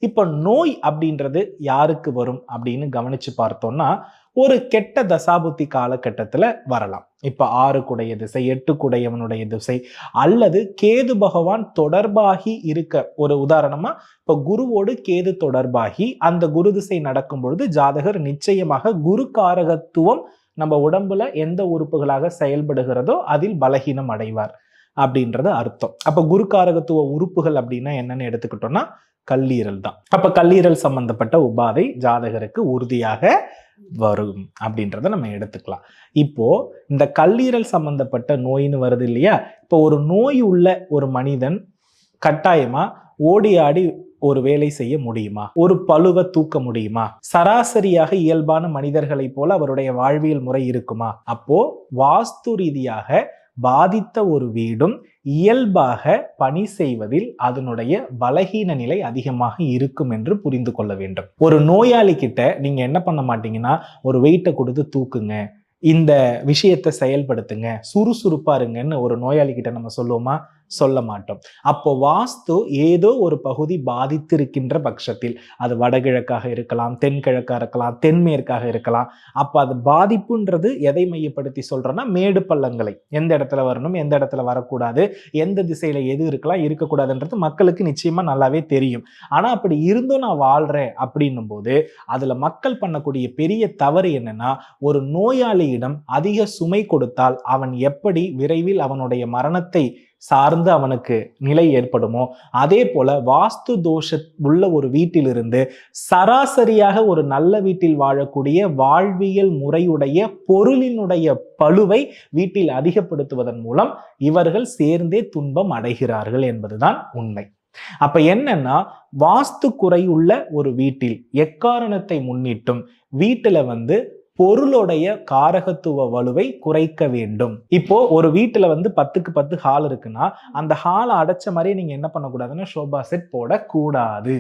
இப்ப நோய் அப்படின்றது யாருக்கு வரும் அப்படின்னு கவனிச்சு பார்த்தோம்னா, ஒரு கெட்ட தசாபுத்தி காலகட்டத்துல வரலாம். இப்ப 6 குடைய திசை, 8 குடையவனுடைய திசை, அல்லது கேது பகவான் தொடர்பாகி இருக்க, ஒரு உதாரணமா இப்ப குருவோடு கேது தொடர்பாகி அந்த குரு திசை நடக்கும் பொழுது ஜாதகர் நிச்சயமாக குரு காரகத்துவம் நம்ம உடம்புல எந்த உறுப்புகளாக செயல்படுகிறதோ அதில் பலகீனம் அடைவார் அப்படின்றது அர்த்தம். அப்ப குரு காரகத்துவ உறுப்புகள் அப்படின்னா என்னன்னு எடுத்துக்கிட்டோம்னா கல்லீரல் தான். அப்ப கல்லீரல் சம்பந்தப்பட்ட உபாதை ஜாதகருக்கு உறுதியாக வரும் அப்படின்றத நம்ம எடுத்துக்கலாம். இப்போ இந்த கல்லீரல் சம்பந்தப்பட்ட நோயின்னு வருது இல்லையா? இப்போ ஒரு நோய் உள்ள ஒரு மனிதன் கட்டாயமா ஓடி ஆடி ஒரு வேலை செய்ய முடியுமா? ஒரு பளுவை தூக்க முடியுமா? சராசரியாக இயல்பான மனிதர்களைப் போல அவருடைய வாழ்வியல் முறை இருக்குமா? அப்போ வாஸ்து ரீதியாக பாதித்த ஒரு வீடும் இயல்பாக பணி செய்வதில் அதனுடைய பலகீன நிலை அதிகமாக இருக்கும் என்று புரிந்து கொள்ள வேண்டும். ஒரு நோயாளி கிட்ட நீங்க என்ன பண்ண மாட்டீங்கன்னா, ஒரு வெயிட்டை கொடுத்து தூக்குங்க, இந்த விஷயத்தை செயல்படுத்துங்க, சுறுசுறுப்பா இருங்கன்னு ஒரு நோயாளி கிட்ட நம்ம சொல்லுவோமா? சொல்ல மாட்டோம். அப்போ வாஸ்து ஏதோ ஒரு பகுதி பாதித்திருக்கின்ற பட்சத்தில், அது வடகிழக்காக இருக்கலாம், தென்கிழக்காக இருக்கலாம், தென்மேற்காக இருக்கலாம். அப்ப அது பாதிப்புன்றது எதை மையப்படுத்தி சொல்றோம்னா, மேடு பள்ளங்களை எந்த இடத்துல வரணும், எந்த இடத்துல வரக்கூடாது, எந்த திசையில எது இருக்கலாம், இருக்கக்கூடாதுன்றது மக்களுக்கு நிச்சயமா நல்லாவே தெரியும். ஆனா அப்படி இருந்தும் நான் வாழ்றேன் அப்படின்னும் போது அதுல மக்கள் பண்ணக்கூடிய பெரிய தவறு என்னன்னா, ஒரு நோயாளியிடம் அதிக சுமை கொடுத்தால் அவன் எப்படி விரைவில் அவனுடைய மரணத்தை சார்ந்து அவனுக்கு நிலை ஏற்படுமோ, அதே போல வாஸ்து தோஷ உள்ள ஒரு வீட்டிலிருந்து சராசரியாக ஒரு நல்ல வீட்டில் வாழக்கூடிய வாழ்வியல் முறையுடைய பொருளினுடைய பளுவை வீட்டில் அதிகப்படுத்துவதன் மூலம் இவர்கள் சேர்ந்தே துன்பம் அடைகிறார்கள் என்பதுதான் உண்மை. அப்ப என்னன்னா, வாஸ்து குறையுள்ள ஒரு வீட்டில் எக்காரணத்தை முன்னிட்டும் வீட்டுல பொருளுடைய காரகத்துவ வலுவை குறைக்க வேண்டும். இப்போ ஒரு வீட்டுல 10க்கு 10 ஹால் இருக்குன்னா, அந்த ஹால் அடைச்ச மாதிரி நீங்க என்ன பண்ணக்கூடாதுன்னா ஷோபா செட் போடக்கூடாது.